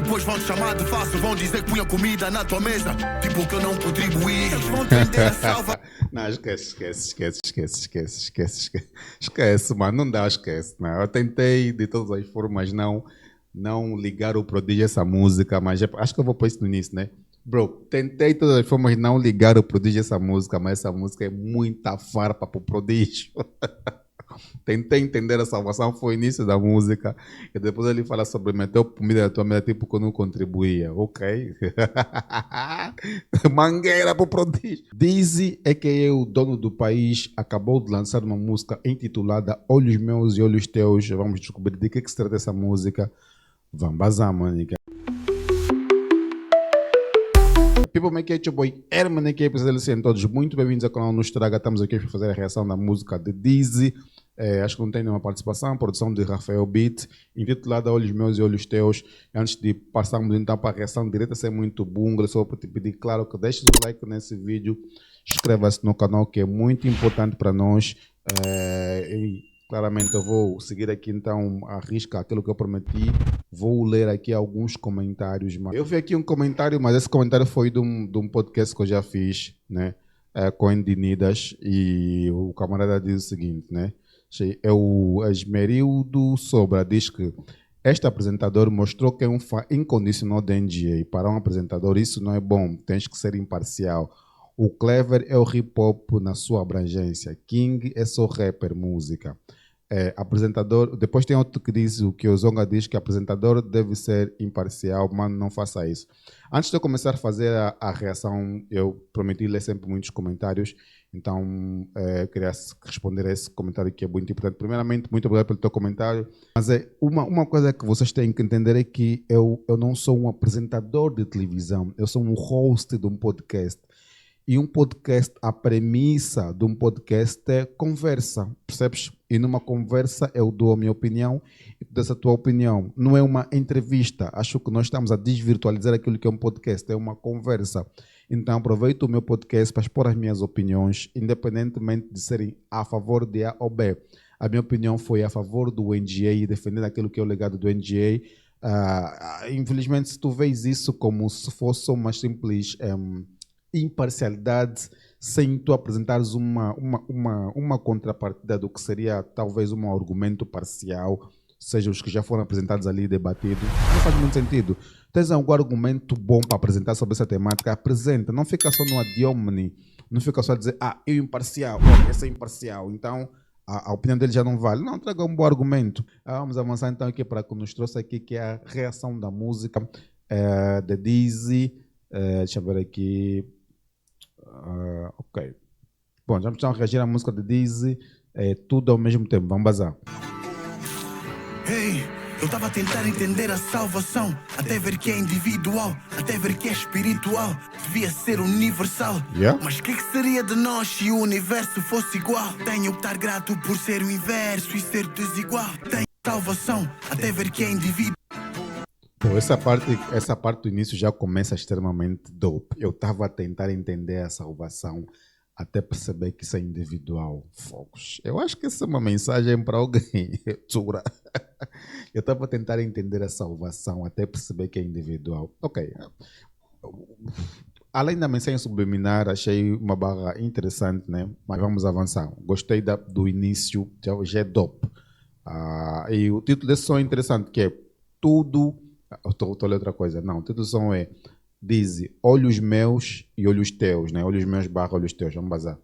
Depois vão te chamar de falso, vão dizer que punha comida na tua mesa. Tipo que eu não contribuí. Eles vão tender a salva. Não, esquece, mano, não dá, esquece. Não. Eu tentei de todas as formas não ligar o prodígio a essa música, mas acho que eu vou pôr isso no início, né? Bro, tentei de todas as formas não ligar o prodígio a essa música, mas essa música é muita farpa pro prodígio. Tentei entender a salvação, foi o início da música. E depois ele fala sobre meteu comida na tua mesa, tipo que eu não contribuía. Ok. Mangueira pro prodígio. Dizzy, que é o dono do país, acabou de lançar uma música intitulada Olhos Meus e Olhos Teus. Vamos descobrir de que se trata essa música. Vamos bazar, manica. People make it your boy Herman aqui, sejam todos muito bem-vindos ao canal Nos Traga. Estamos aqui para fazer a reação da música de Dizzy. Acho que não tem nenhuma participação, produção de Rafael Beat, intitulada Olhos Meus e Olhos Teus. Antes de passarmos então para a reação direta, sem muito bungle, só para te pedir, claro, que deixes o like nesse vídeo, inscreva-se no canal, que é muito importante para nós. E claramente eu vou seguir aqui então a risca aquilo que eu prometi. Vou ler aqui alguns comentários. Eu vi aqui um comentário, mas esse comentário foi de um podcast que eu já fiz, né? Com Endinidas, e o camarada diz o seguinte, né? É o Esmerildo Sobra, diz que este apresentador mostrou que é um fã incondicional da NGA. Para um apresentador isso não é bom, tens que ser imparcial. O Clever é o hip hop na sua abrangência. King é só rapper, música. Apresentador, depois tem outro que diz, o que o Zonga diz, que apresentador deve ser imparcial, mano, não faça isso. Antes de eu começar a fazer a reação, eu prometi ler sempre muitos comentários, então queria responder a esse comentário que é muito importante. Primeiramente, muito obrigado pelo teu comentário, mas uma coisa que vocês têm que entender é que eu não sou um apresentador de televisão, eu sou um host de um podcast. E um podcast, a premissa de um podcast é conversa, percebes? E numa conversa eu dou a minha opinião e tu dás a tua opinião. Não é uma entrevista. Acho que nós estamos a desvirtualizar aquilo que é um podcast, é uma conversa. Então aproveito o meu podcast para expor as minhas opiniões, independentemente de serem a favor de A ou B. A minha opinião foi a favor do NGA e defendendo aquilo que é o legado do NGA. Infelizmente, se tu vês isso como se fosse uma simples imparcialidade, sem tu apresentares uma contrapartida do que seria talvez um argumento parcial, seja os que já foram apresentados ali e debatidos, não faz muito sentido. Tens algum argumento bom para apresentar sobre essa temática? Apresenta, não fica só no ad hominem, não fica só a dizer, eu imparcial, esse é imparcial, então a opinião dele já não vale. Não, traga um bom argumento. Vamos avançar então aqui para o que nos trouxe aqui, que é a reação da música de Dizzy. Deixa eu ver aqui. Ok. Bom, já estamos a reagir à música de Dizzy, tudo ao mesmo tempo. Vamos bazar. Hey, eu estava a tentar entender a salvação, até ver que é individual, até ver que é espiritual, devia ser universal. Yeah. Mas que seria de nós se o universo fosse igual? Tenho que estar grato por ser o inverso e ser desigual. Tenho salvação, até ver que é individual. Pô, essa parte do início já começa extremamente dope. Eu estava a tentar entender a salvação até perceber que isso é individual. Fogos. Eu acho que essa é uma mensagem para alguém. Eu estava a tentar entender a salvação até perceber que é individual. Ok. Além da mensagem subliminar, achei uma barra interessante, né? Mas vamos avançar. Gostei do início, já é dope. E o título desse som é interessante, que é Tudo... Estou a ler outra coisa. Não, o título do som é Dizzy, Olhos Meus e Olhos Teus, né? Olhos Meus / Olhos Teus. Vamos bazar.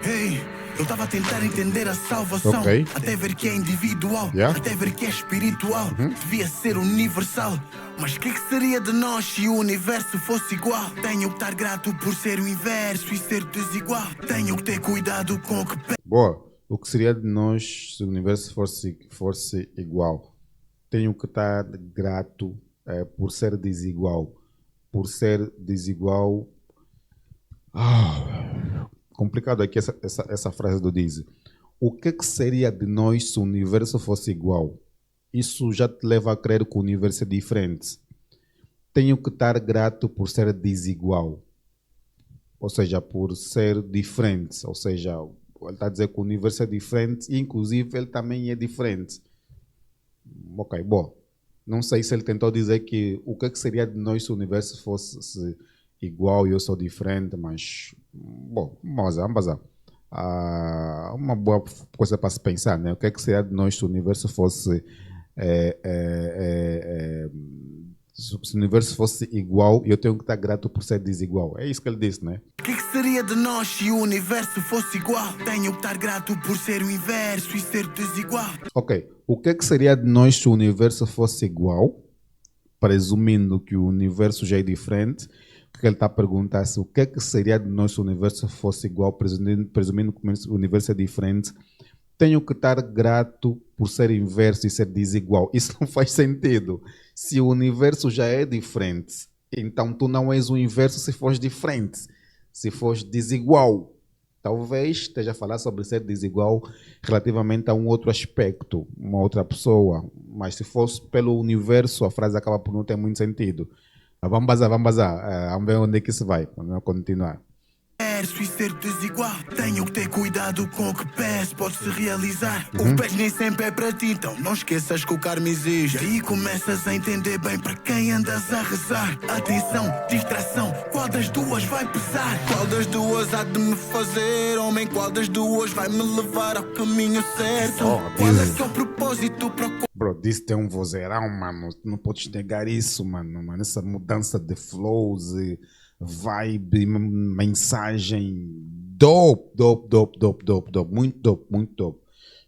Hey, eu estava a tentar entender a salvação, okay. Até ver que é individual, yeah. Até ver que é espiritual, devia ser universal. Mas que seria de nós se o universo fosse igual? Tenho que estar grato por ser o inverso e ser desigual. Tenho que ter cuidado com o que... Boa. O que seria de nós se o universo fosse igual? Tenho que estar grato por ser desigual. Por ser desigual... complicado aqui essa frase do Dizzy. O que seria de nós se o universo fosse igual? Isso já te leva a crer que o universo é diferente. Tenho que estar grato por ser desigual. Ou seja, por ser diferente. Ou seja, ele está a dizer que o universo é diferente e, inclusive, ele também é diferente. Ok, bom. Não sei se ele tentou dizer que o que seria de nós se o universo fosse igual e eu sou diferente, mas, bom, vamos lá. Uma boa coisa para se pensar, né? O que seria de nós se o universo fosse se o universo fosse igual, eu tenho que estar grato por ser desigual. É isso que ele disse, né? O que seria de nós se o universo fosse igual? Tenho que estar grato por ser o inverso e ser desigual. Ok. O que seria de nós se o universo fosse igual? Presumindo que o universo já é diferente, o que ele está a perguntar se o que seria de nós se o universo fosse igual, presumindo que o universo é diferente, tenho que estar grato por ser inverso e ser desigual. Isso não faz sentido. Se o universo já é diferente, então tu não és o inverso se fores diferente, se fores desigual. Talvez esteja a falar sobre ser desigual relativamente a um outro aspecto, uma outra pessoa. Mas se fosse pelo universo, a frase acaba por não ter muito sentido. Vamos bazar. Vamos ver onde é que isso vai. Vamos continuar. E ser desigual. Tenho que ter cuidado com o que peço, pode-se realizar. O que pedes nem sempre é para ti, então não esqueças que o karma exige. Aí começas a entender bem para quem andas a rezar. Atenção, distração, qual das duas vai pesar? Qual das duas há de me fazer homem? Qual das duas vai me levar ao caminho certo? Qual é que é o propósito para o Bro, disse tem um vozeirão, mano. Não podes negar isso, mano. Essa mudança de flows e vibe, mensagem dope. Muito dope.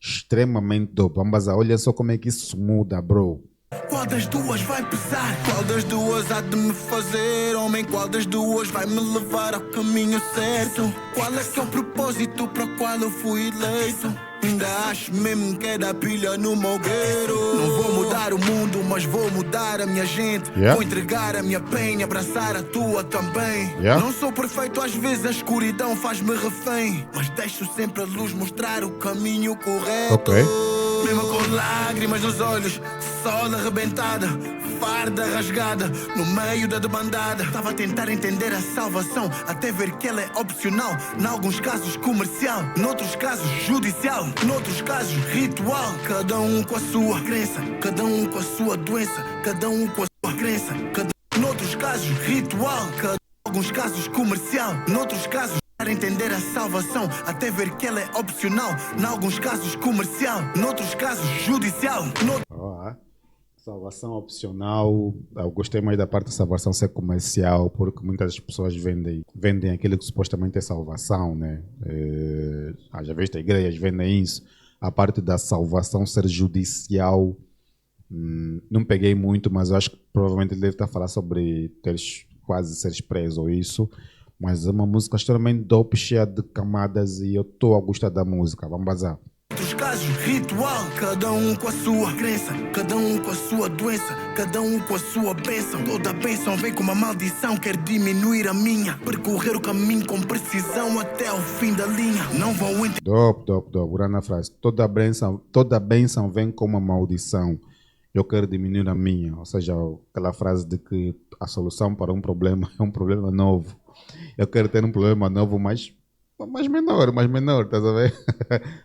Extremamente dope. Vamos lá, olha só como é que isso muda, bro. Qual das duas vai pesar? Qual das duas há de me fazer homem? Qual das duas vai me levar ao caminho certo? Qual é que é o propósito para o qual eu fui eleito? Ainda acho mesmo que é da pilha no mogueiro. Não vou mudar o mundo, mas vou mudar a minha gente. Vou entregar a minha penha, abraçar a tua também. Não sou perfeito, às vezes a escuridão faz-me refém, mas deixo sempre a luz mostrar o caminho correto. Mesmo com lágrimas nos olhos, sola arrebentada, farda rasgada, no meio da debandada. Estava a tentar entender a salvação, até ver que ela é opcional. Em alguns casos comercial, noutros casos judicial, noutros casos ritual. Cada um com a sua crença, cada um com a sua doença, cada um com a sua crença, noutros casos ritual, alguns casos comercial, noutros casos entender a salvação, até ver que ela é opcional. Em alguns casos comercial, noutros casos judicial. Salvação opcional. Eu gostei mais da parte da salvação ser comercial, porque muitas pessoas vendem aquilo que supostamente é salvação, né? Já viste, igrejas vendem isso. A parte da salvação ser judicial, não peguei muito, mas eu acho que provavelmente ele deve estar a falar sobre teres quase seres preso ou isso. Mas é uma música extremamente dope, cheia de camadas, e eu estou a gostar da música. Vamos bazar. Outros casos, ritual, cada um com a sua crença, cada um com a sua doença, cada um com a sua bênção. Toda bênção vem com uma maldição, quer diminuir a minha. Percorrer o caminho com precisão até o fim da linha. Não vão entender. Dope. Grande frase. Toda bênção vem com uma maldição. Eu quero diminuir a minha. Ou seja, aquela frase de que a solução para um problema é um problema novo. Eu quero ter um problema novo, mas menor, estás a ver?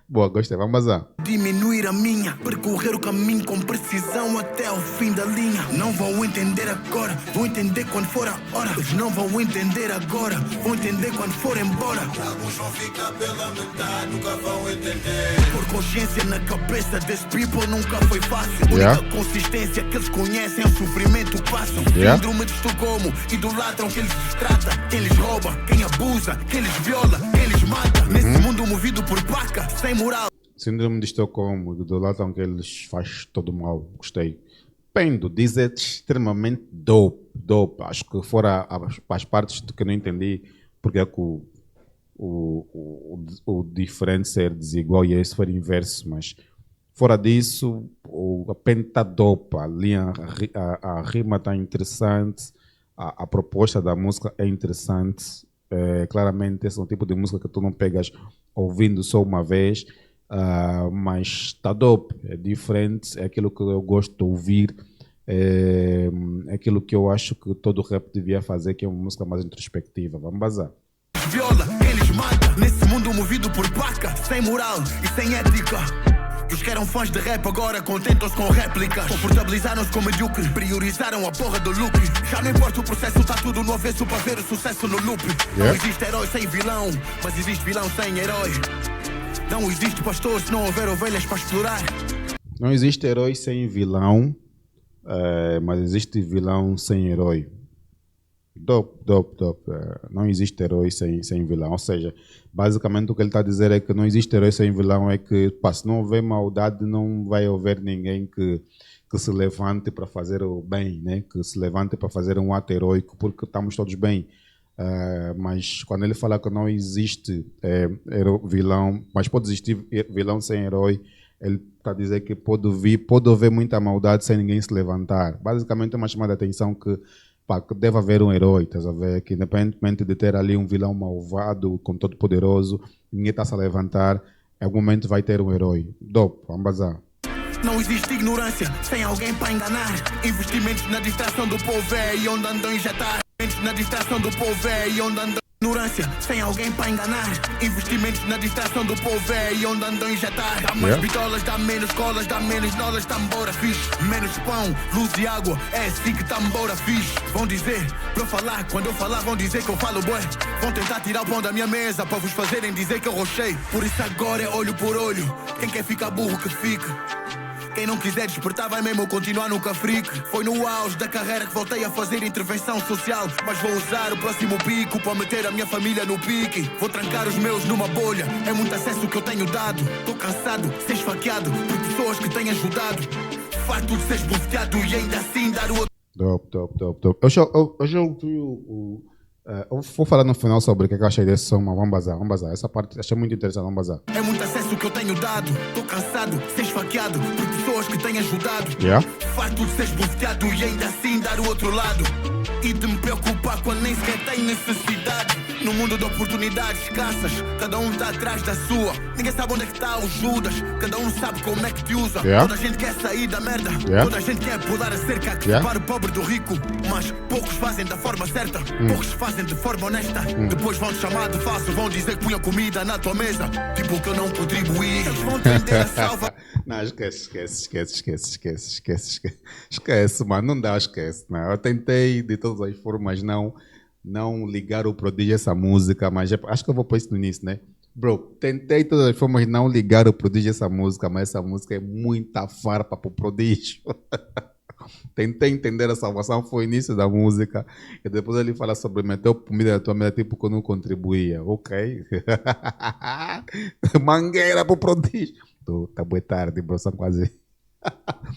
Boa, gostei, vamos lá. Diminuir a minha, percorrer o caminho com precisão até o fim da linha. Não vão entender agora, vão entender quando for a hora. Eles não vão entender agora, vão entender quando for embora. Alguns vão ficar pela metade, nunca vão entender. Por consciência na cabeça desse people nunca foi fácil. Única consistência que eles conhecem é o sofrimento que passam. Síndrome de Estocolmo, idolatram quem lhes destrata, quem lhes rouba, quem abusa, quem lhes viola, quem lhes mata. Nesse mundo movido por paca, sem moral. Síndrome de Estocolmo, idolatram que eles faz todo mal. Gostei. Pendo, diz é extremamente dope. Acho que fora as partes que eu não entendi porque é que o diferente ser desigual e esse for inverso, mas fora disso, a Pendo está dope. A rima está interessante, a proposta da música é interessante. Claramente esse é um tipo de música que tu não pegas ouvindo só uma vez, mas está dope, é diferente, é aquilo que eu gosto de ouvir, é aquilo que eu acho que todo rap devia fazer, que é uma música mais introspectiva. Vamos bazar. Viola, eles matam. Nesse mundo movido por paca, sem moral e sem ética. E os que eram fãs de rap agora contentam-se com réplicas. Confortabilizaram-se com medíocre, priorizaram a porra do lucro. Já não importa o processo, tá tudo no avesso para ver o sucesso no loop. Não existe herói sem vilão, mas existe vilão sem herói. Não existe pastor se não houver ovelhas para explorar. Não existe herói sem vilão, mas existe vilão sem herói. Dope. Não existe herói sem vilão. Ou seja, basicamente o que ele está a dizer é que não existe herói sem vilão. É que se não houver maldade, não vai haver ninguém que se levante para fazer o bem, né? Que se levante para fazer um ato heróico, porque estamos todos bem. Mas quando ele fala que não existe vilão, mas pode existir vilão sem herói, ele está a dizer que pode haver muita maldade sem ninguém se levantar. Basicamente é uma chamada de atenção que deve haver um herói, estás a ver? Que independentemente de ter ali um vilão malvado, com todo poderoso, ninguém está a se levantar, em algum momento vai ter um herói. Dope, vamos bazar. Não existe ignorância sem alguém para enganar. Investimentos na distração do povo é e onde andam injetar. Investimentos na distração do povo é e onde andam. Ignorância sem alguém para enganar. Investimentos na distração do povo é e onde andam injetar. Dá mais bitolas, dá menos colas, dá menos nolas, tá embora fixe. Menos pão, luz e água, é assim que tá embora fixe. Vão dizer, para eu falar, quando eu falar vão dizer que eu falo bué. Vão tentar tirar o pão da minha mesa para vos fazerem dizer que eu rochei. Por isso agora é olho por olho, quem quer ficar burro que fique. Quem não quiser despertar vai mesmo continuar no cafrique. Foi no auge da carreira que voltei a fazer intervenção social. Mas vou usar o próximo pico para meter a minha família no pique. Vou trancar os meus numa bolha, é muito acesso que eu tenho dado. Tô cansado, ser esfaqueado por pessoas que têm ajudado. Farto de ser esbofeteado e ainda assim dar o outro. Top. Hoje eu ouvi eu vou falar no final sobre o que eu achei desse som, mas vamos bazar. Essa parte achei muito interessante, vamos bazar. É muito acesso que eu tenho dado. Tô cansado, ser esfaqueado por pessoas que têm ajudado. Farto de ser esbofeteado e ainda assim dar o outro lado. E de me preocupar quando nem sequer tenho necessidade. No mundo de oportunidades escassas, cada um está atrás da sua. Ninguém sabe onde é que está o Judas. Cada um sabe como é que te usa. Toda a gente quer sair da merda. Toda a gente quer pular a cerca que separa o pobre do rico. Mas poucos fazem da forma certa. Poucos fazem de forma honesta. Depois vão te chamar de falso. Vão dizer que punha comida na tua mesa. Tipo que eu não contribuí. Eles vão tender a salva. Não, esquece, mano. Não dá, esquece. Não. Eu tentei de todas as formas não ligar o Prodígio a essa música, mas acho que eu vou pôr isso no início, né? Bro, tentei de todas as formas não ligar o Prodígio a essa música, mas essa música é muita farpa pro Prodígio. Tentei entender a salvação, foi o início da música, e depois ele fala sobre meter comida na tua mesa, tipo que eu não contribuía. Ok. Mangueira pro Prodígio. Tá boa tarde, bro, são quase...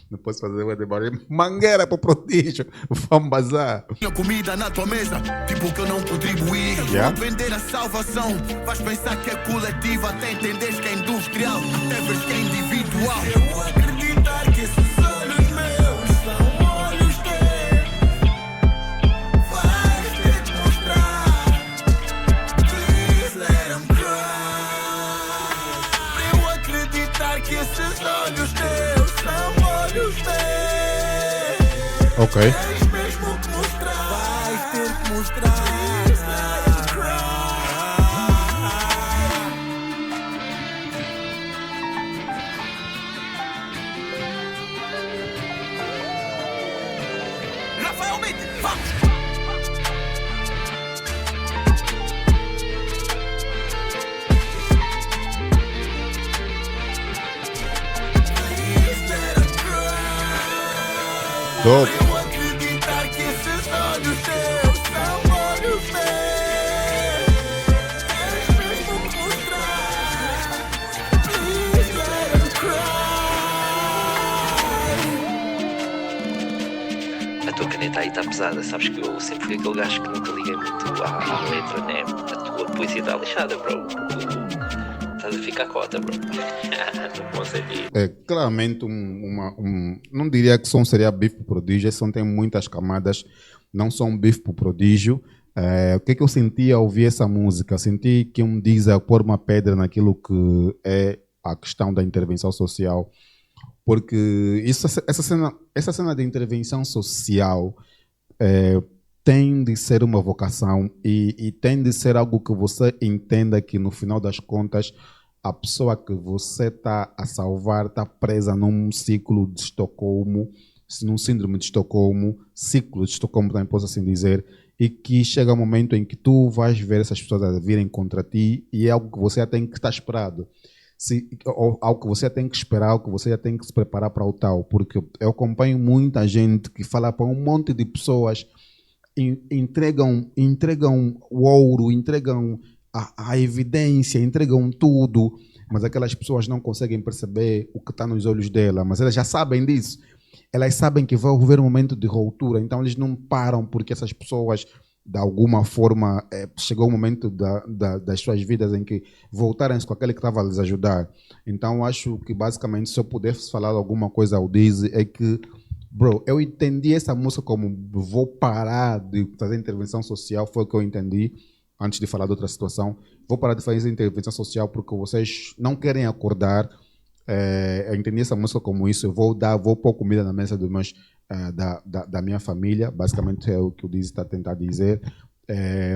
Não posso fazer uma demora. Mangueira pro Prodígio. Vamos bazar. Tinha comida na tua mesa, tipo que eu não contribuí. Vou vender a salvação. Vais pensar que é coletiva, até entenderes que é industrial, até veres que é individual. Eu vou acreditar que esses olhos meus são olhos teus. Vais ter que mostrar. Please let them cry. Eu acreditar que esses olhos teus são olhos teus. Ok. Tens mesmo que mostrar. Vais ter que mostrar. Please let them cry. Rafael Beat, vamos! Dope. Eu acreditar que esses olhos teus são olhos meus. Tens mesmo que mostrar. Please let them cry. A tua caneta aí está pesada, sabes que eu sempre fui aquele gajo que nunca liguei muito à letra, né? A tua poesia está lixada, bro. Estás a ficar cota, bro. No bom sentido. É claramente não diria que som seria bife pro Prodígio, esse som tem muitas camadas, não são um bife pro Prodígio. O que eu senti ao ouvir essa música? Senti que um diz a pôr uma pedra naquilo que é a questão da intervenção social, porque essa cena de intervenção social tem de ser uma vocação e tem de ser algo que você entenda que no final das contas a pessoa que você está a salvar está presa num ciclo de Estocolmo, num síndrome de Estocolmo, ciclo de Estocolmo também posso assim dizer, e que chega um momento em que tu vais ver essas pessoas a virem contra ti e é algo que você já tem que estar esperado. Ou algo que você já tem que esperar, algo que você já tem que se preparar para o tal, porque eu acompanho muita gente que fala para um monte de pessoas, entregam o ouro, entregam a evidência, entregam tudo, mas aquelas pessoas não conseguem perceber o que está nos olhos dela, mas elas já sabem disso. Elas sabem que vai haver um momento de ruptura, então eles não param porque essas pessoas, de alguma forma, chegou o momento das suas vidas em que voltarem-se com aquele que estava a lhes ajudar. Então acho que basicamente, se eu pudesse falar alguma coisa ao Dizzy, é que, bro, eu entendi essa música como vou parar de fazer intervenção social, foi o que eu entendi antes de falar de outra situação. Vou parar de fazer intervenção social porque vocês não querem acordar. Eu entendi essa música como isso. Eu vou pôr comida na mesa dos meus, da minha família. Basicamente é o que o Dizzy está a tentar dizer.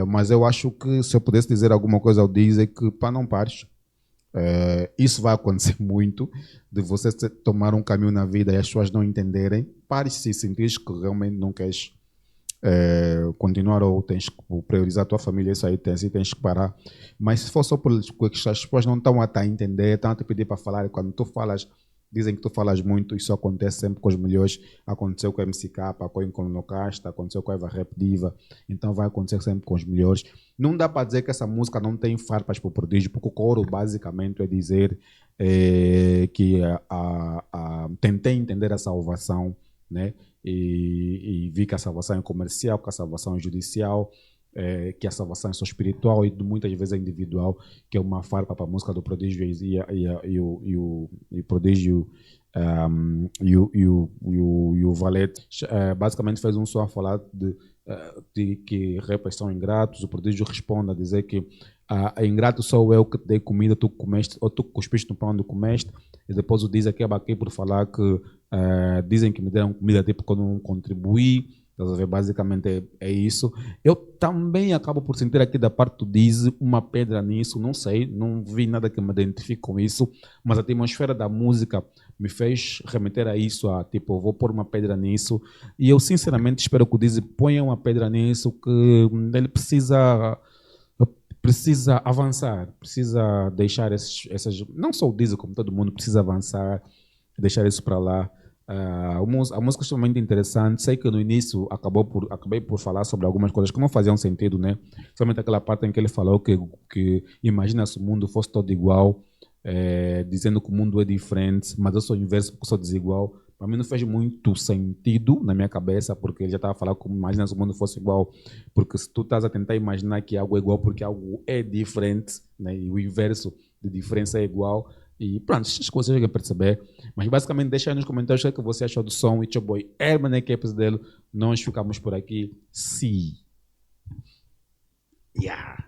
Mas eu acho que se eu pudesse dizer alguma coisa ao Dizzy é que, pá, não pares. Isso vai acontecer muito, de você tomar um caminho na vida e as pessoas não entenderem. Pares se sentires que realmente não queres continuar ou tens que priorizar a tua família, isso aí tens que parar. Mas se for só porque as pessoas não estão a entender, estão a te pedir para falar, e quando tu falas, dizem que tu falas muito, isso acontece sempre com os melhores. Aconteceu com a MCK, com o Inconocasta, aconteceu com a Eva Rap Diva, então vai acontecer sempre com os melhores. Não dá para dizer que essa música não tem farpas para o prodígio, porque o coro basicamente é dizer que tentei entender a salvação, né? E vi que a salvação é comercial, que a salvação é judicial, que a salvação é só espiritual e muitas vezes é individual, que é uma farpa para a música do Prodígio e o Prodígio e o Valete. Basicamente fez um som a falar de que rappers são ingratos. O Prodígio responde a dizer que ingrato sou eu que te dei comida, tu comeste, ou tu cuspiste no pão onde comeste. E depois o Dizzy aqui abaquei por falar que dizem que me deram comida tipo que eu não contribuí. Basicamente é isso. Eu também acabo por sentir aqui da parte do Dizzy uma pedra nisso, não sei, não vi nada que me identifique com isso, mas a atmosfera da música me fez remeter a isso, tipo, eu vou pôr uma pedra nisso, e eu sinceramente espero que o Dizzy ponha uma pedra nisso, que ele precisa avançar, precisa deixar essas, não só o Dizzy, como todo mundo, precisa avançar, deixar isso para lá. A música é extremamente interessante. Sei que no início acabei por falar sobre algumas coisas que não faziam sentido, né? Somente aquela parte em que ele falou que imagina se o mundo fosse todo igual, dizendo que o mundo é diferente, mas eu sou o inverso porque sou desigual. Para mim não fez muito sentido na minha cabeça, porque ele já estava a falar como imagina se o mundo fosse igual, porque se tu estás a tentar imaginar que algo é igual porque algo é diferente, né? E o inverso de diferença é igual. E pronto, essas coisas eu perceber. Mas basicamente deixa aí nos comentários o que você achou do som. It's your boy Herman, equipes dele. Nós ficamos por aqui. Sim. Yeah.